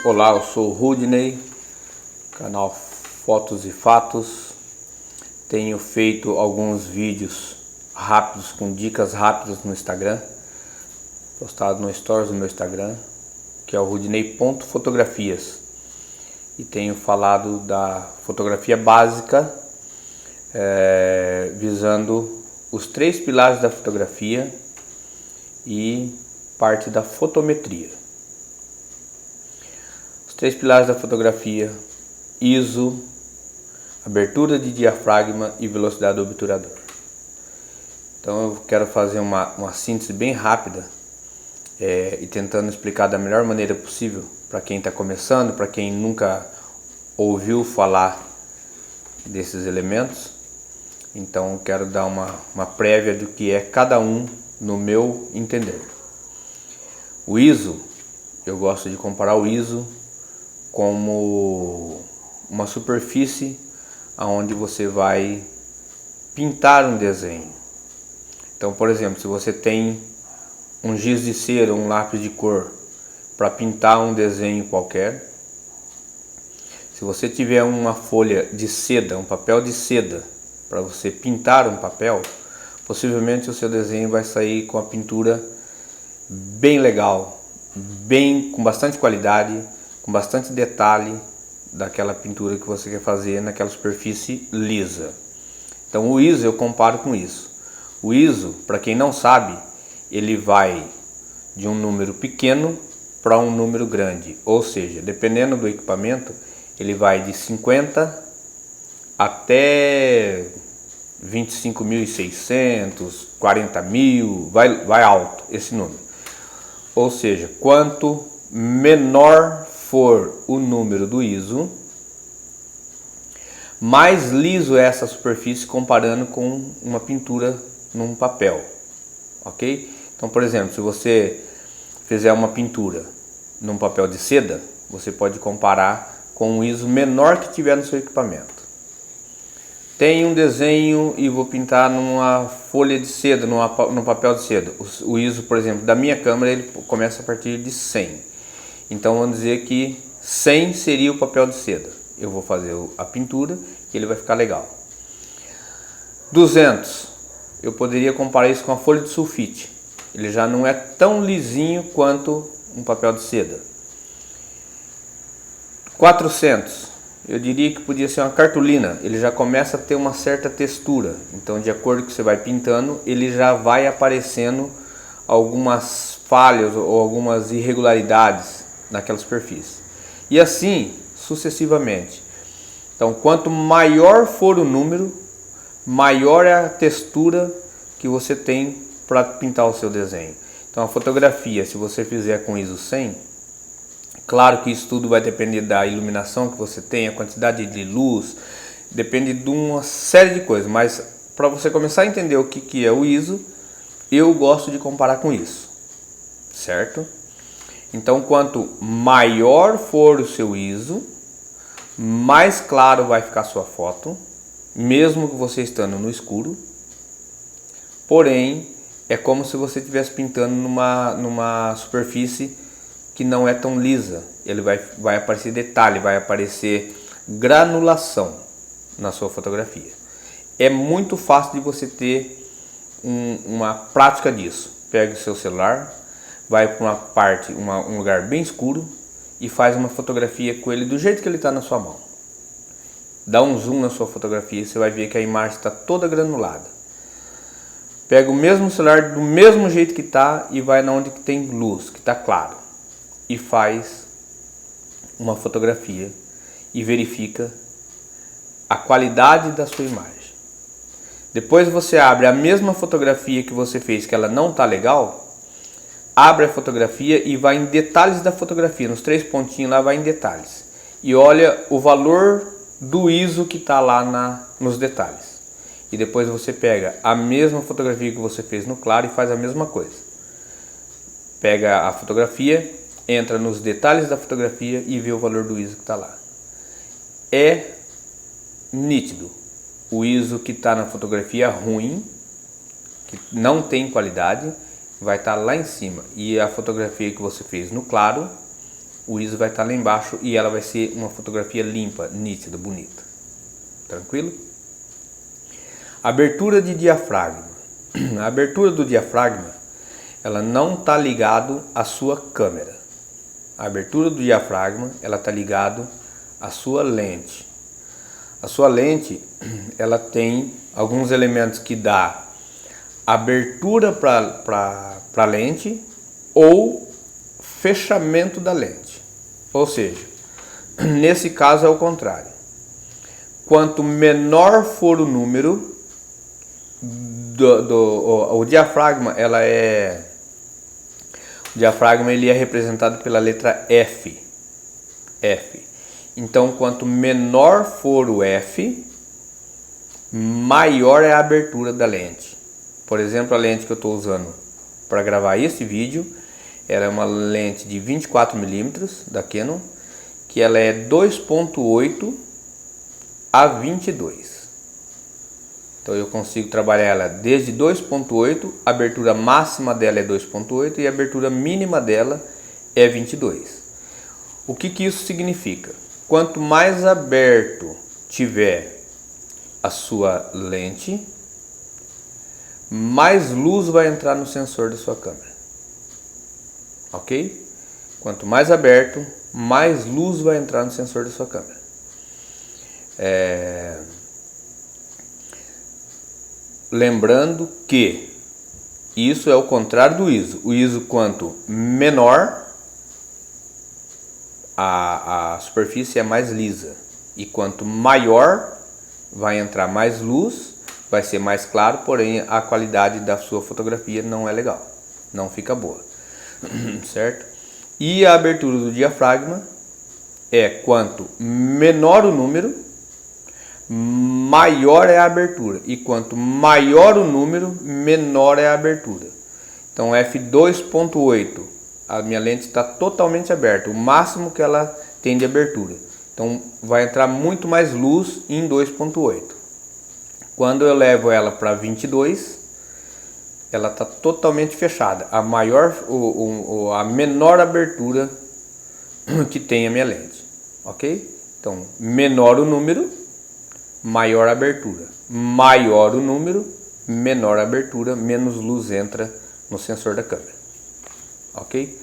Olá, eu sou o Rudney, canal Fotos e Fatos. Tenho feito alguns vídeos rápidos, com dicas rápidas no Instagram, postado no Stories do meu Instagram, que é o rudney.fotografias. E tenho falado da fotografia básica, visando os 3 pilares da fotografia e parte da fotometria. 3 pilares da fotografia: ISO, abertura de diafragma e velocidade do obturador. Então eu quero fazer uma síntese bem rápida e tentando explicar da melhor maneira possível para quem está começando, para quem nunca ouviu falar desses elementos. Então eu quero dar uma prévia do que é cada um no meu entender. O ISO, eu gosto de comparar o ISO como uma superfície onde você vai pintar um desenho. Então, por exemplo, se você tem um giz de cera, um lápis de cor para pintar um desenho qualquer, se você tiver uma folha de seda, um papel de seda para você pintar um papel, possivelmente o seu desenho vai sair com a pintura bem legal, com bastante qualidade, com bastante detalhe daquela pintura que você quer fazer naquela superfície lisa. Então o ISO eu comparo com isso. O ISO, para quem não sabe, ele vai de um número pequeno para um número grande, ou seja, dependendo do equipamento, ele vai de 50 até 25.600, 40.000, vai alto esse número. Ou seja, quanto menor for o número do ISO, mais liso é essa superfície comparando com uma pintura num papel, ok? Então, por exemplo, se você fizer uma pintura num papel de seda, você pode comparar com o ISO menor que tiver no seu equipamento. Tem um desenho e vou pintar numa folha de seda, num papel de seda. O ISO, por exemplo, da minha câmera, ele começa a partir de 100. Então vamos dizer que 100 seria o papel de seda. Eu vou fazer a pintura e ele vai ficar legal. 200, eu poderia comparar isso com a folha de sulfite. Ele já não é tão lisinho quanto um papel de seda. 400, eu diria que podia ser uma cartolina. Ele já começa a ter uma certa textura. Então, de acordo com que você vai pintando, ele já vai aparecendo algumas falhas ou algumas irregularidades naquela superfície. E assim sucessivamente. Então, quanto maior for o número, maior é a textura que você tem para pintar o seu desenho. Então, a fotografia, se você fizer com ISO 100, claro que isso tudo vai depender da iluminação que você tem, a quantidade de luz, depende de uma série de coisas, mas para você começar a entender o que é o ISO, eu gosto de comparar com isso, certo? Então, quanto maior for o seu ISO, mais claro vai ficar a sua foto, mesmo que você estando no escuro. Porém, é como se você estivesse pintando numa superfície que não é tão lisa. Ele vai aparecer detalhe, vai aparecer granulação na sua fotografia. É muito fácil de você ter uma prática disso. Pega o seu celular, vai para um lugar bem escuro e faz uma fotografia com ele do jeito que ele está na sua mão. Dá um zoom na sua fotografia e você vai ver que a imagem está toda granulada. Pega o mesmo celular do mesmo jeito que está e vai na onde que tem luz, que está claro. E faz uma fotografia e verifica a qualidade da sua imagem. Depois você abre a mesma fotografia que você fez, que ela não está legal. Abre a fotografia e vai em detalhes da fotografia, nos 3 pontinhos lá vai em detalhes. E olha o valor do ISO que está lá nos detalhes. E depois você pega a mesma fotografia que você fez no claro e faz a mesma coisa. Pega a fotografia, entra nos detalhes da fotografia e vê o valor do ISO que está lá. É nítido. O ISO que está na fotografia ruim, que não tem qualidade, vai estar lá em cima. E a fotografia que você fez no claro, o ISO vai estar lá embaixo e ela vai ser uma fotografia limpa, nítida, bonita. Tranquilo? Abertura de diafragma. A abertura do diafragma, ela não está ligado à sua câmera. A abertura do diafragma, ela está ligado à sua lente. A sua lente, ela tem alguns elementos que dá abertura para a lente ou fechamento da lente. Ou seja, nesse caso é o contrário. Quanto menor for o número o diafragma, o diafragma ele é representado pela letra F. Então, quanto menor for o F, maior é a abertura da lente. Por exemplo, a lente que eu estou usando para gravar esse vídeo, ela é uma lente de 24mm da Canon, que ela é 2.8 a 22. Então eu consigo trabalhar ela desde 2.8, a abertura máxima dela é 2.8 e a abertura mínima dela é 22. O que isso significa? Quanto mais aberto tiver a sua lente, mais luz vai entrar no sensor da sua câmera. Ok? Quanto mais aberto, mais luz vai entrar no sensor da sua câmera. Lembrando que isso é o contrário do ISO. O ISO, quanto menor, a superfície é mais lisa. E quanto maior, vai entrar mais luz, vai ser mais claro, porém a qualidade da sua fotografia não é legal. Não fica boa. Certo? E a abertura do diafragma é quanto menor o número, maior é a abertura, e quanto maior o número, menor é a abertura. Então f2.8, a minha lente está totalmente aberta, o máximo que ela tem de abertura. Então vai entrar muito mais luz em 2.8. Quando eu levo ela para 22, ela está totalmente fechada, a menor abertura que tem a minha lente, ok? Então menor o número, maior a abertura. Maior o número, menor a abertura, menos luz entra no sensor da câmera. Ok?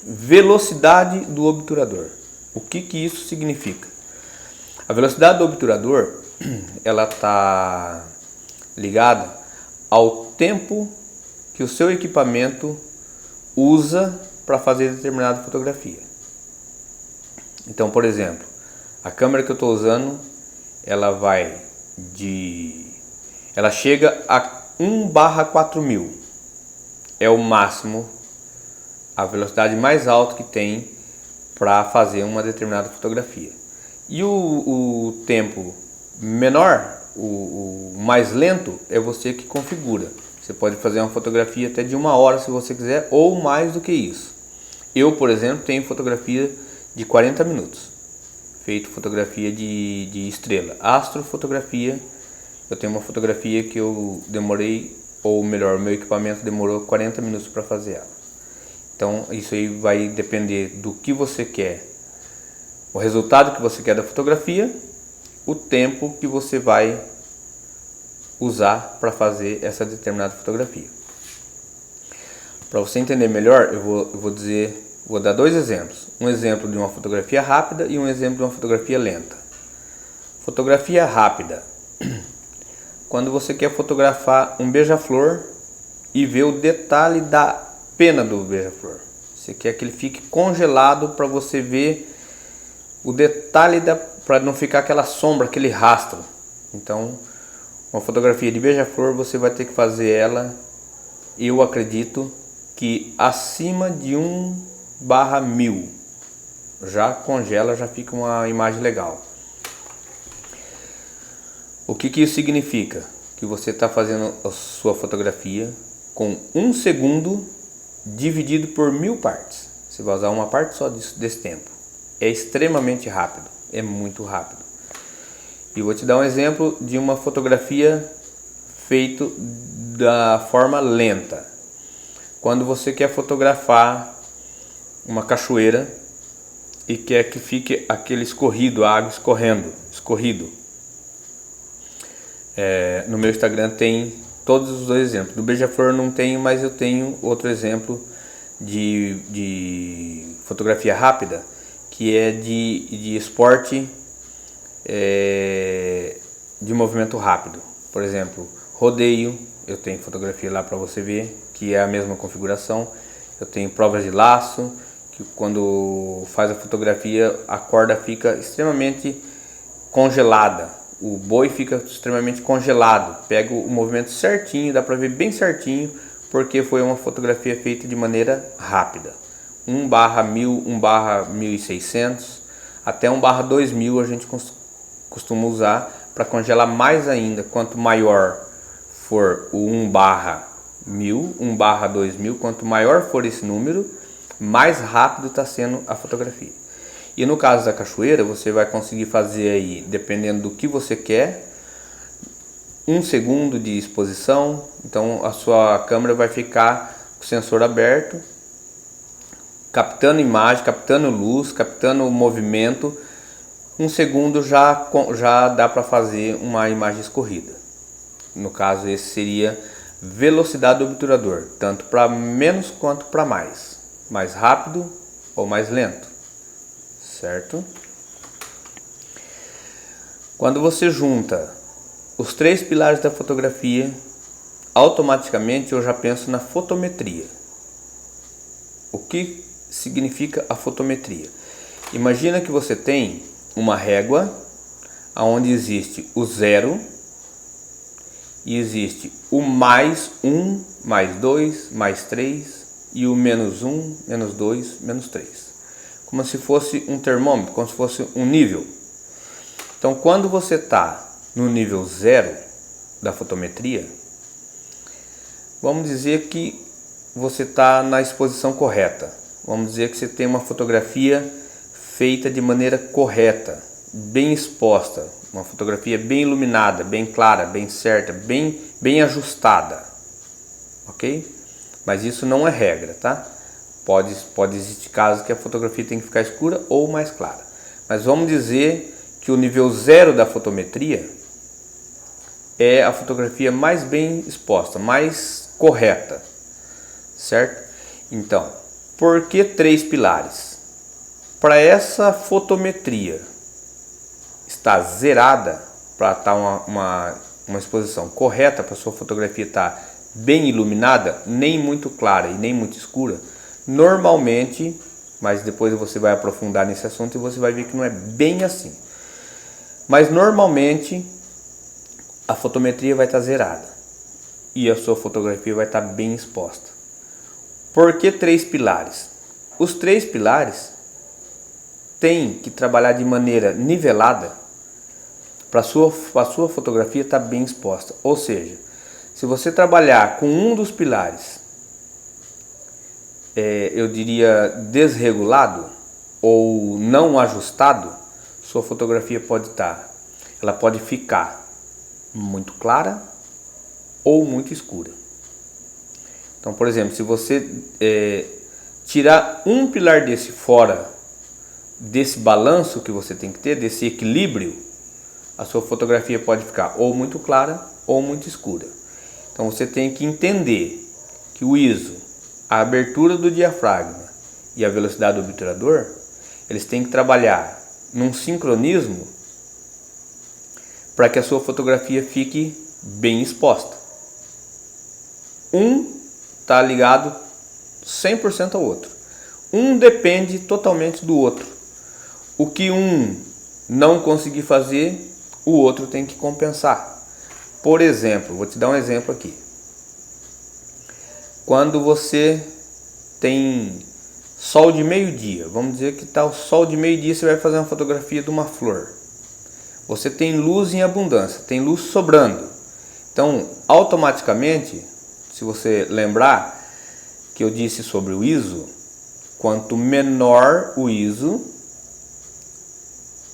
Velocidade do obturador. O que isso significa? A velocidade do obturador, ela está ligada ao tempo que o seu equipamento usa para fazer determinada fotografia. Então, por exemplo, a câmera que eu estou usando, ela chega a 1/4000. É o máximo, a velocidade mais alta que tem para fazer uma determinada fotografia. E o tempo menor, o mais lento, é você que configura. Você pode fazer uma fotografia até de 1 hora se você quiser, ou mais do que isso. Eu, por exemplo, tenho fotografia de 40 minutos. Feito fotografia de estrela, astrofotografia. Eu tenho uma fotografia que eu demorei, ou melhor, meu equipamento demorou 40 minutos para fazer ela. Então isso aí vai depender do que você quer, o resultado que você quer da fotografia, o tempo que você vai usar para fazer essa determinada fotografia. Para você entender melhor, eu vou dar 2 exemplos. Um exemplo de uma fotografia rápida e um exemplo de uma fotografia lenta. Fotografia rápida. Quando você quer fotografar um beija-flor e ver o detalhe da pena do beija-flor. Você quer que ele fique congelado para você ver o detalhe, para não ficar aquela sombra, aquele rastro. Então, uma fotografia de beija-flor você vai ter que fazer ela, eu acredito, que acima de 1/1000. Já congela, já fica uma imagem legal. O que isso significa? Que você está fazendo a sua fotografia com 1 segundo dividido por 1000 partes. Você vai usar uma parte só desse tempo. É extremamente rápido, é muito rápido. E vou te dar um exemplo de uma fotografia feita da forma lenta. Quando você quer fotografar uma cachoeira e quer que fique aquele escorrido, a água escorrido. No meu Instagram tem todos os dois exemplos. Do beija-flor não tenho, mas eu tenho outro exemplo de fotografia rápida, que é de esporte de movimento rápido. Por exemplo, rodeio, eu tenho fotografia lá para você ver, que é a mesma configuração. Eu tenho provas de laço, que quando faz a fotografia a corda fica extremamente congelada, o boi fica extremamente congelado, pega o movimento certinho, dá para ver bem certinho, porque foi uma fotografia feita de maneira rápida. 1/1000, 1/1600, até 1/2000 a gente costuma usar para congelar mais ainda. Quanto maior for o 1/1000, 1/2000, quanto maior for esse número, mais rápido está sendo a fotografia. E no caso da cachoeira, você vai conseguir fazer aí, dependendo do que você quer, 1 segundo de exposição. Então a sua câmera vai ficar com o sensor aberto, captando imagem, captando luz, captando o movimento. 1 segundo já dá para fazer uma imagem escorrida. No caso, esse seria velocidade do obturador, tanto para menos quanto para mais rápido ou mais lento, certo? Quando você junta os 3 pilares da fotografia, automaticamente eu já penso na fotometria. O que significa a fotometria? Imagina que você tem uma régua onde existe o 0 e existe o +1, +2, +3 e o -1, -2, -3. Como se fosse um termômetro, como se fosse um nível. Então, quando você está no nível 0 da fotometria, vamos dizer que você está na exposição correta. Vamos dizer que você tem uma fotografia feita de maneira correta, bem exposta, uma fotografia bem iluminada, bem clara, bem certa, bem ajustada, ok? Mas isso não é regra, tá? Pode existir casos que a fotografia tem que ficar escura ou mais clara. Mas vamos dizer que o nível 0 da fotometria é a fotografia mais bem exposta, mais correta, certo? Então, por que 3 pilares? Para essa fotometria estar zerada, para estar uma exposição correta, para sua fotografia estar bem iluminada, nem muito clara e nem muito escura, normalmente, mas depois você vai aprofundar nesse assunto e você vai ver que não é bem assim. Mas normalmente a fotometria vai estar zerada e a sua fotografia vai estar bem exposta. Por que 3 pilares? Os 3 pilares têm que trabalhar de maneira nivelada para a sua fotografia estar bem exposta. Ou seja, se você trabalhar com um dos pilares, eu diria desregulado ou não ajustado, sua fotografia ela pode ficar muito clara ou muito escura. Então, por exemplo, se você tirar um pilar desse fora desse balanço que você tem que ter, desse equilíbrio, a sua fotografia pode ficar ou muito clara ou muito escura. Então você tem que entender que o ISO, a abertura do diafragma e a velocidade do obturador, eles têm que trabalhar num sincronismo para que a sua fotografia fique bem exposta. Um está ligado 100% ao outro. Um depende totalmente do outro. O que um não conseguir fazer, o outro tem que compensar. Por exemplo, vou te dar um exemplo aqui. Quando você tem sol de meio-dia, vamos dizer que está o sol de meio-dia, você vai fazer uma fotografia de uma flor. Você tem luz em abundância, tem luz sobrando. Então, automaticamente, se você lembrar que eu disse sobre o ISO, quanto menor o ISO,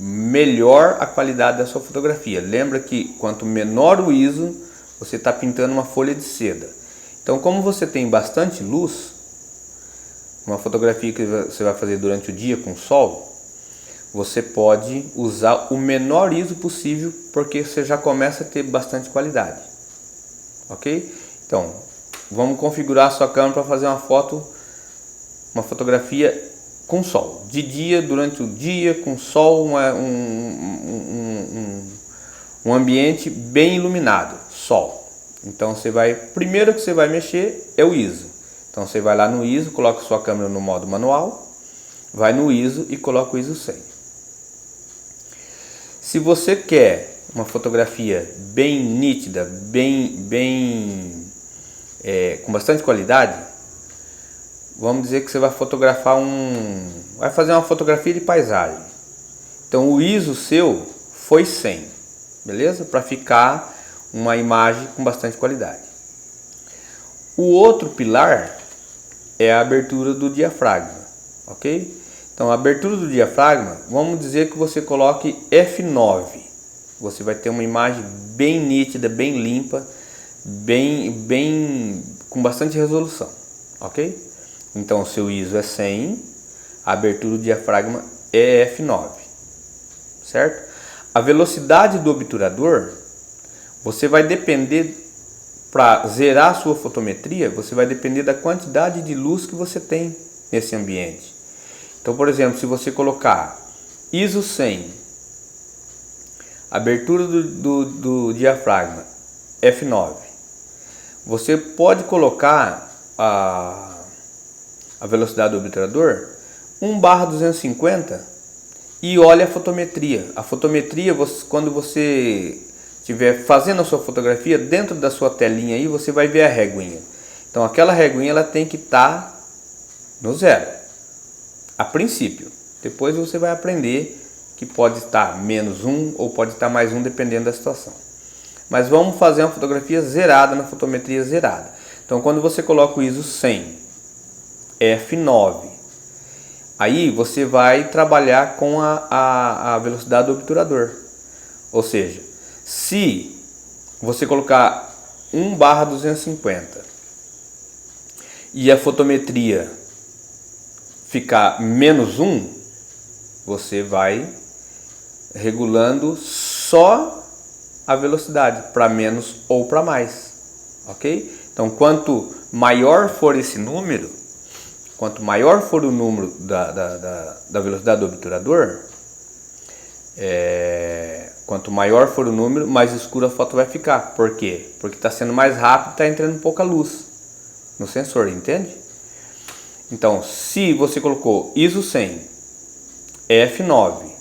melhor a qualidade da sua fotografia. Lembra que quanto menor o ISO, você está pintando uma folha de seda. Então, como você tem bastante luz, uma fotografia que você vai fazer durante o dia com sol, você pode usar o menor ISO possível, porque você já começa a ter bastante qualidade, ok? Então, vamos configurar a sua câmera para fazer uma fotografia com sol, de dia, durante o dia, com sol, um ambiente bem iluminado, sol. Então primeiro que você vai mexer é o ISO. Então você vai lá no ISO, coloca sua câmera no modo manual, vai no ISO e coloca o ISO 100. Se você quer uma fotografia bem nítida, com bastante qualidade, vamos dizer que você vai vai fazer uma fotografia de paisagem. Então o ISO seu foi 100, beleza? Para ficar uma imagem com bastante qualidade. O outro pilar é a abertura do diafragma, ok? Então a abertura do diafragma, vamos dizer que você coloque F9. Você vai ter uma imagem bem nítida, bem limpa, com bastante resolução, ok? Então o seu ISO é 100, a abertura do diafragma é F9, certo? A velocidade do obturador, você vai depender, para zerar a sua fotometria, você vai depender da quantidade de luz que você tem nesse ambiente. Então, por exemplo, se você colocar ISO 100, abertura do diafragma F9, você pode colocar a velocidade do obturador 1/250 e olha a fotometria. A fotometria, quando você estiver fazendo a sua fotografia, dentro da sua telinha aí, você vai ver a réguinha. Então aquela réguinha ela tem que estar no zero, a princípio. Depois você vai aprender que pode estar -1 ou pode estar +1, dependendo da situação. Mas vamos fazer uma fotografia zerada, na fotometria zerada. Então quando você coloca o ISO 100, F9, aí você vai trabalhar com a velocidade do obturador. Ou seja, se você colocar 1/250 e a fotometria ficar -1, você vai regulando só a velocidade para menos ou para mais, ok? Então quanto maior for esse número, quanto maior for o número da velocidade do obturador, quanto maior for o número, mais escura a foto vai ficar. Por quê? Porque está sendo mais rápido, está entrando pouca luz no sensor, entende? Então, se você colocou ISO 100, F9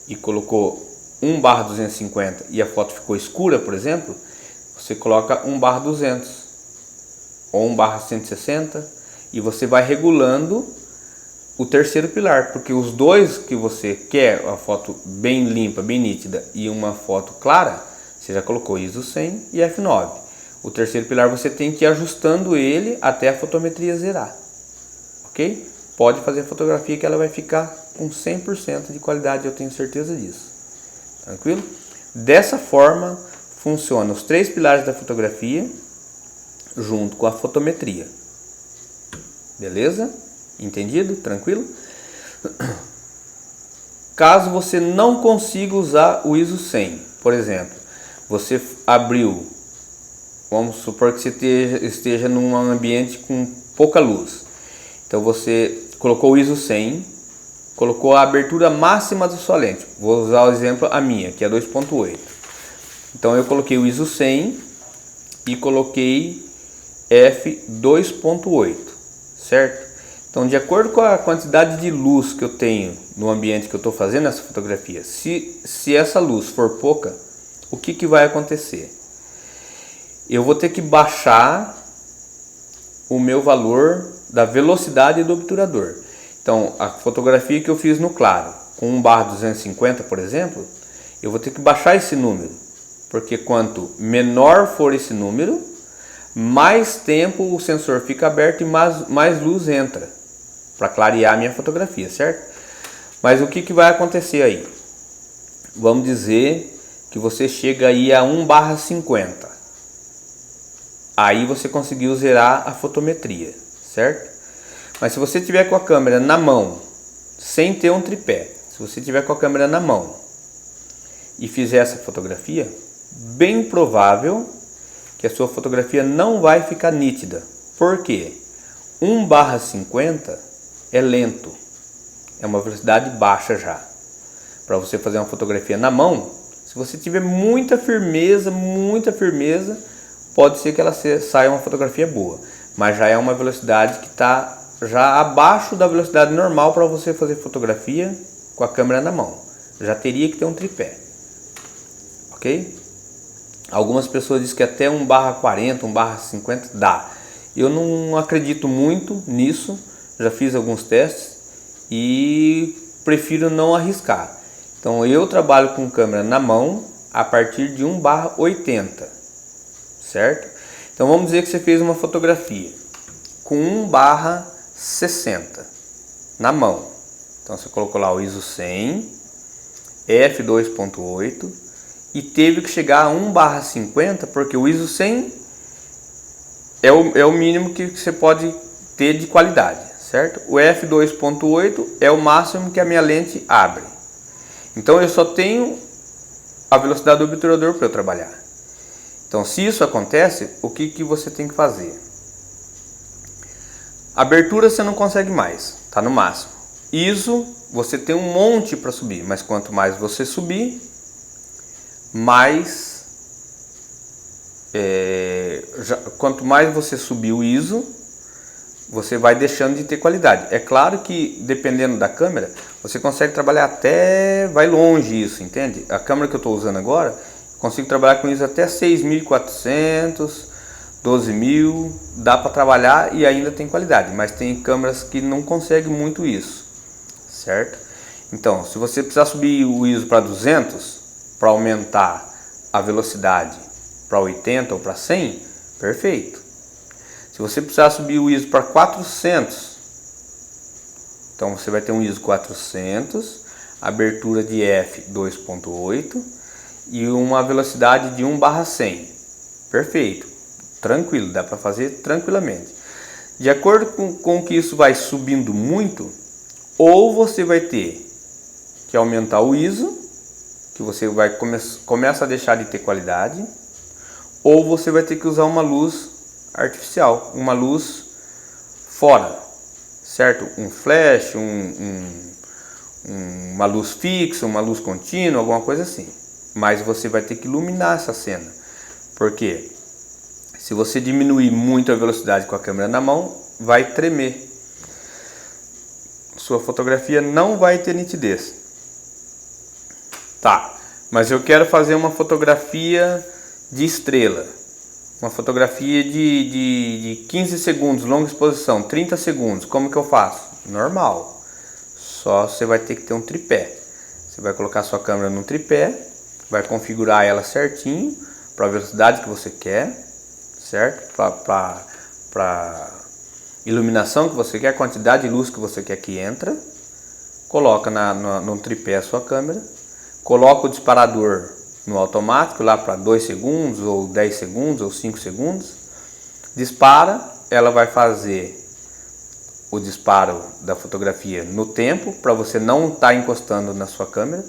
e colocou 1/250 e a foto ficou escura, por exemplo, você coloca 1/200 ou 1/160 e você vai regulando o terceiro pilar, porque os dois que você quer, a foto bem limpa, bem nítida e uma foto clara, você já colocou ISO 100 e F9. O terceiro pilar você tem que ir ajustando ele até a fotometria zerar, ok? Pode fazer a fotografia que ela vai ficar com 100% de qualidade, eu tenho certeza disso. Tranquilo? Dessa forma funcionam os 3 pilares da fotografia junto com a fotometria. Beleza? Entendido? Tranquilo? Caso você não consiga usar o ISO 100, por exemplo, você abriu, vamos supor que você esteja num ambiente com pouca luz. Então você colocou o ISO 100, colocou a abertura máxima da sua lente. Vou usar o exemplo a minha, que é 2.8. Então eu coloquei o ISO 100 e coloquei f2.8, certo? Então, de acordo com a quantidade de luz que eu tenho no ambiente que eu estou fazendo essa fotografia, se essa luz for pouca, o que vai acontecer? Eu vou ter que baixar o meu valor da velocidade do obturador. Então, a fotografia que eu fiz no claro, com 1/250, por exemplo, eu vou ter que baixar esse número, porque quanto menor for esse número, mais tempo o sensor fica aberto e mais luz entra para clarear a minha fotografia, certo? Mas o que vai acontecer aí? Vamos dizer que você chega aí a 1/50. Aí você conseguiu zerar a fotometria, certo? Mas se você tiver com a câmera na mão, sem ter um tripé, se você tiver com a câmera na mão e fizer essa fotografia, bem provável que a sua fotografia não vai ficar nítida. Por quê? 1/50 é lento, é uma velocidade baixa já. Para você fazer uma fotografia na mão, se você tiver muita firmeza, pode ser que ela saia uma fotografia boa, mas já é uma velocidade que está já abaixo da velocidade normal para você fazer fotografia com a câmera na mão. Já teria que ter um tripé, ok? Algumas pessoas dizem que até 1/40, 1/50 dá. Eu não acredito muito nisso, já fiz alguns testes e prefiro não arriscar. Então eu trabalho com câmera na mão a partir de 1/80, certo? Então vamos dizer que você fez uma fotografia com 1/60 na mão. Então você colocou lá o ISO 100, f2.8 e teve que chegar a 1/50 porque o ISO 100 é o mínimo que você pode ter de qualidade, certo? O f2.8 é o máximo que a minha lente abre. Então eu só tenho a velocidade do obturador para eu trabalhar. Então se isso acontece, o que você tem que fazer? Abertura você não consegue mais, está no máximo. ISO você tem um monte para subir, mas quanto mais você subir, quanto mais você subir o ISO, você vai deixando de ter qualidade. É claro que dependendo da câmera, você consegue trabalhar até, vai longe isso, entende? A câmera que eu estou usando agora, consigo trabalhar com ISO até 6.400, 12.000, dá para trabalhar e ainda tem qualidade, mas tem câmeras que não conseguem muito isso, certo? Então, se você precisar subir o ISO para 200, para aumentar a velocidade para 80 ou para 100, perfeito. Se você precisar subir o ISO para 400, então você vai ter um ISO 400, abertura de f2.8 e uma velocidade de 1/100. Perfeito, tranquilo, dá para fazer tranquilamente. De acordo com que isso vai subindo muito, ou você vai ter que aumentar o ISO, que você vai começa a deixar de ter qualidade, ou você vai ter que usar uma luz artificial, uma luz fora, certo? Um flash, uma luz fixa, uma luz contínua, alguma coisa assim. Mas você vai ter que iluminar essa cena, porque se você diminuir muito a velocidade com a câmera na mão, vai tremer. Sua fotografia não vai ter nitidez. Tá, mas eu quero fazer uma fotografia de estrela, uma fotografia de 15 segundos, longa exposição, 30 segundos, como que eu faço? Normal, só você vai ter que ter um tripé. Você vai colocar sua câmera no tripé, vai configurar ela certinho, para a velocidade que você quer, certo? Para iluminação que você quer, a quantidade de luz que você quer que entra, coloca no tripé a sua câmera, coloca o disparador no automático lá para 2 segundos, ou 10 segundos, ou 5 segundos, dispara, ela vai fazer o disparo da fotografia no tempo, para você não estar encostando na sua câmera,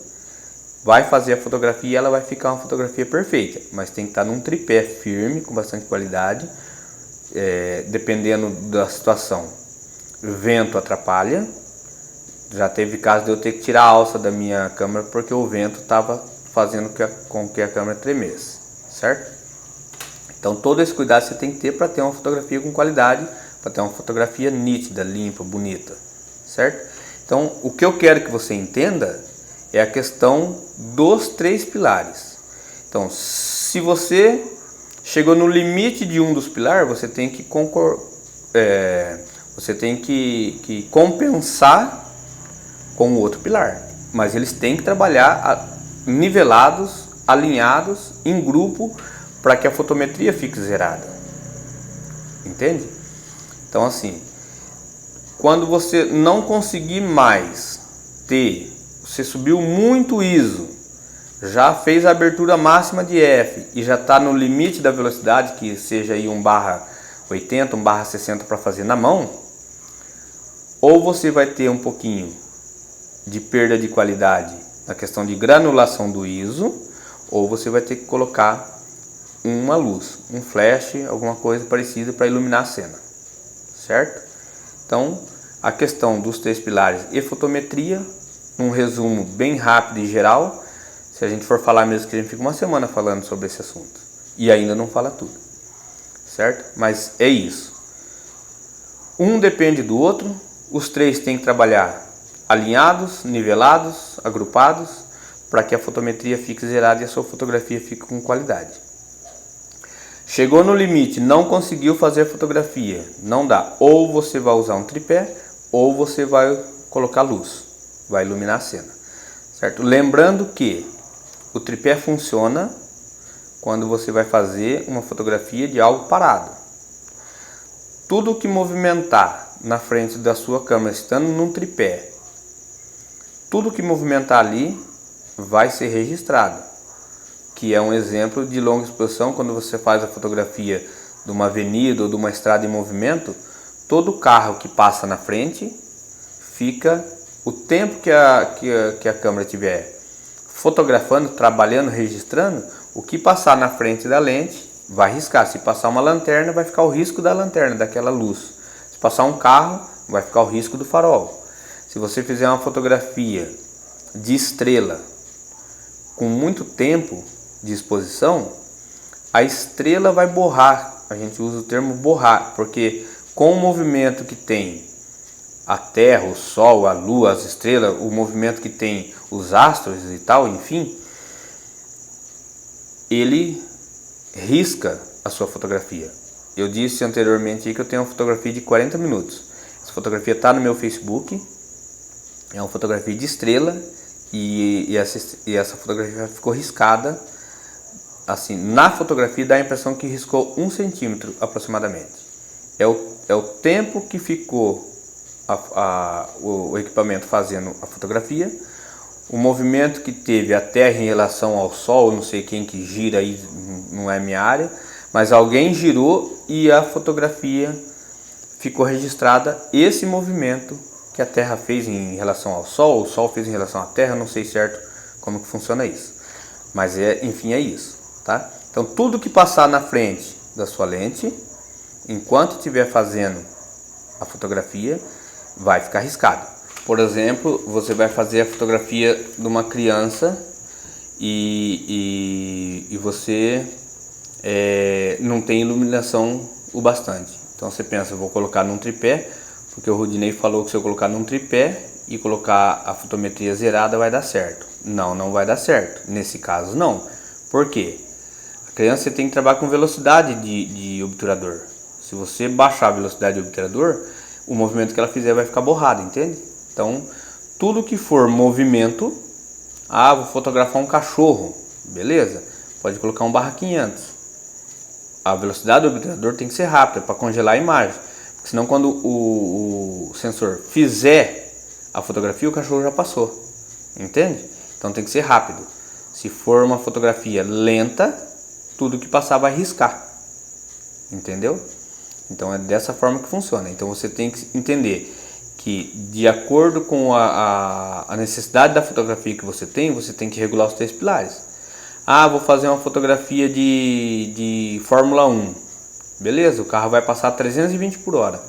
vai fazer a fotografia e ela vai ficar uma fotografia perfeita, mas tem que estar num tripé firme, com bastante qualidade, dependendo da situação. Vento atrapalha, já teve caso de eu ter que tirar a alça da minha câmera porque o vento estava fazendo com que a câmera tremesse, certo? Então todo esse cuidado você tem que ter para ter uma fotografia com qualidade, para ter uma fotografia nítida, limpa, bonita, certo? Então o que eu quero que você entenda é a questão dos 3 pilares. Então se você chegou no limite de um dos pilares, você tem que compensar com o outro pilar, mas eles têm que trabalhar nivelados, alinhados, em grupo, para que a fotometria fique zerada, entende? Então assim, quando você não conseguir mais ter, você subiu muito ISO, já fez a abertura máxima de F e já está no limite da velocidade, que seja aí 1/80, 1/60 para fazer na mão, ou você vai ter um pouquinho de perda de qualidade na questão de granulação do ISO, ou você vai ter que colocar uma luz, um flash, alguma coisa parecida para iluminar a cena, certo? Então, a questão dos 3 pilares e fotometria, um resumo bem rápido e geral. Se a gente for falar mesmo, que a gente fica uma semana falando sobre esse assunto e ainda não fala tudo, certo? Mas é isso. Um depende do outro, os 3 têm que trabalhar alinhados, nivelados, agrupados, para que a fotometria fique zerada e a sua fotografia fique com qualidade. Chegou no limite, não conseguiu fazer a fotografia, não dá. Ou você vai usar um tripé, ou você vai colocar luz, vai iluminar a cena, certo? Lembrando que o tripé funciona quando você vai fazer uma fotografia de algo parado. Tudo que movimentar na frente da sua câmera, estando num tripé, tudo que movimentar ali vai ser registrado, que é um exemplo de longa exposição. Quando você faz a fotografia de uma avenida ou de uma estrada em movimento, todo carro que passa na frente fica o tempo que a câmera estiver fotografando, trabalhando, registrando, o que passar na frente da lente vai riscar. Se passar uma lanterna, vai ficar o risco da lanterna, daquela luz. Se passar um carro, vai ficar o risco do farol. Se você fizer uma fotografia de estrela com muito tempo de exposição, a estrela vai borrar. A gente usa o termo borrar, porque com o movimento que tem a Terra, o Sol, a Lua, as estrelas, o movimento que tem os astros e tal, enfim, ele risca a sua fotografia. Eu disse anteriormente que eu tenho uma fotografia de 40 minutos. Essa fotografia está no meu Facebook, é uma fotografia de estrela e essa fotografia ficou riscada. Assim, na fotografia dá a impressão que riscou 1 centímetro aproximadamente. É o tempo que ficou o equipamento fazendo a fotografia, o movimento que teve a Terra em relação ao Sol. Eu não sei quem que gira aí, não é minha área, mas alguém girou e a fotografia ficou registrada, esse movimento que a Terra fez em relação ao Sol, o Sol fez em relação à Terra. Não sei certo como que funciona isso, mas enfim, é isso, tá? Então tudo que passar na frente da sua lente, enquanto estiver fazendo a fotografia, vai ficar riscado. Por exemplo, você vai fazer a fotografia de uma criança e você não tem iluminação o bastante. Então você pensa, vou colocar num tripé, porque o Rudinei falou que se eu colocar num tripé e colocar a fotometria zerada vai dar certo. Não vai dar certo. Nesse caso não. Por quê? A criança, você tem que trabalhar com velocidade de obturador. Se você baixar a velocidade do obturador, o movimento que ela fizer vai ficar borrado, entende? Então, tudo que for movimento, vou fotografar um cachorro, beleza? Pode colocar um /500. A velocidade do obturador tem que ser rápida para congelar a imagem, porque senão quando o sensor fizer a fotografia, o cachorro já passou, entende? Então tem que ser rápido. Se for uma fotografia lenta, tudo que passar vai riscar, entendeu? Então é dessa forma que funciona. Então você tem que entender que, de acordo com a necessidade da fotografia que você tem que regular os 3 pilares. Vou fazer uma fotografia de Fórmula 1. Beleza, o carro vai passar 320 por hora,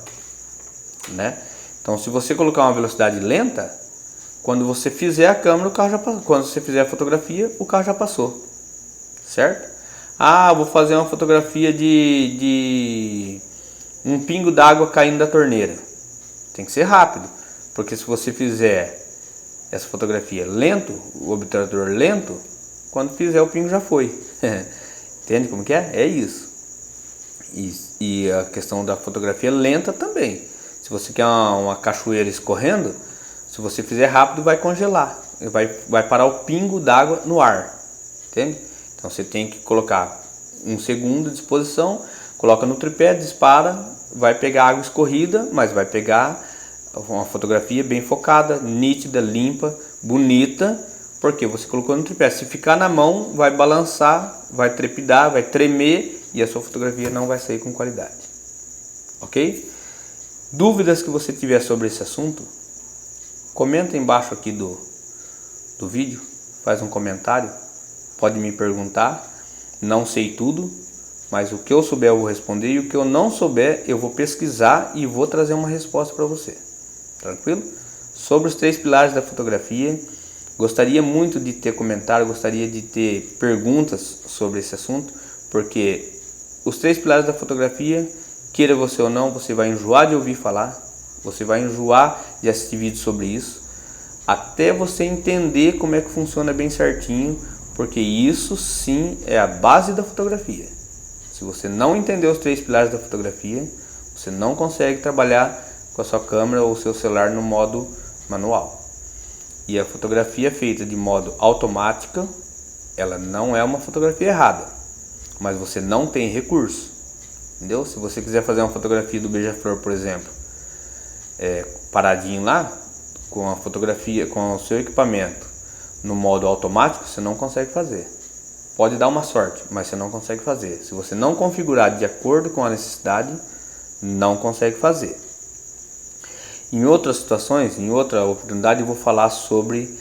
né? Então se você colocar uma velocidade lenta, quando você fizer a câmera, o carro já passou. Quando você fizer a fotografia, o carro já passou, certo? Vou fazer uma fotografia de um pingo d'água caindo da torneira. Tem que ser rápido, porque se você fizer essa fotografia lento, o obturador lento, quando fizer o pingo já foi. Entende como que é? É isso. E a questão da fotografia lenta também. Se você quer uma cachoeira escorrendo, se você fizer rápido, vai congelar. Vai parar o pingo d'água no ar. Entende? Então você tem que colocar 1 segundo de exposição, coloca no tripé, dispara, vai pegar água escorrida, mas vai pegar uma fotografia bem focada, nítida, limpa, bonita, porque você colocou no tripé. Se ficar na mão, vai balançar, vai trepidar, vai tremer e a sua fotografia não vai sair com qualidade. Ok? Dúvidas que você tiver sobre esse assunto, comenta embaixo aqui do vídeo, faz um comentário, pode me perguntar. Não sei tudo, mas o que eu souber eu vou responder, e o que eu não souber eu vou pesquisar e vou trazer uma resposta para você. Tranquilo? Sobre os 3 pilares da fotografia, gostaria muito de ter comentário, gostaria de ter perguntas sobre esse assunto, porque os 3 pilares da fotografia, queira você ou não, você vai enjoar de ouvir falar, você vai enjoar de assistir vídeos sobre isso, até você entender como é que funciona bem certinho, porque isso sim é a base da fotografia. Se você não entender os 3 pilares da fotografia, você não consegue trabalhar com a sua câmera ou seu celular no modo manual. E a fotografia feita de modo automática, ela não é uma fotografia errada, mas você não tem recurso, entendeu? Se você quiser fazer uma fotografia do beija-flor, por exemplo, paradinho lá, com a fotografia, com o seu equipamento no modo automático, você não consegue fazer. Pode dar uma sorte, mas você não consegue fazer. Se você não configurar de acordo com a necessidade, não consegue fazer. Em outras situações, em outra oportunidade, eu vou falar sobre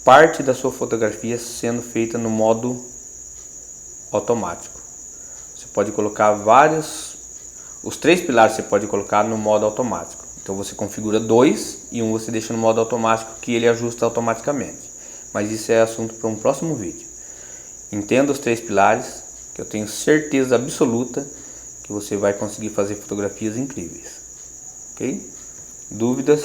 parte da sua fotografia sendo feita no modo automático. Você pode colocar os 3 pilares você pode colocar no modo automático. Então você configura 2 e um você deixa no modo automático, que ele ajusta automaticamente. Mas isso é assunto para um próximo vídeo. Entenda os 3 pilares, que eu tenho certeza absoluta que você vai conseguir fazer fotografias incríveis. Ok? Dúvidas?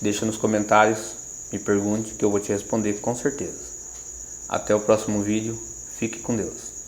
Deixa nos comentários, me pergunte que eu vou te responder com certeza. Até o próximo vídeo, fique com Deus.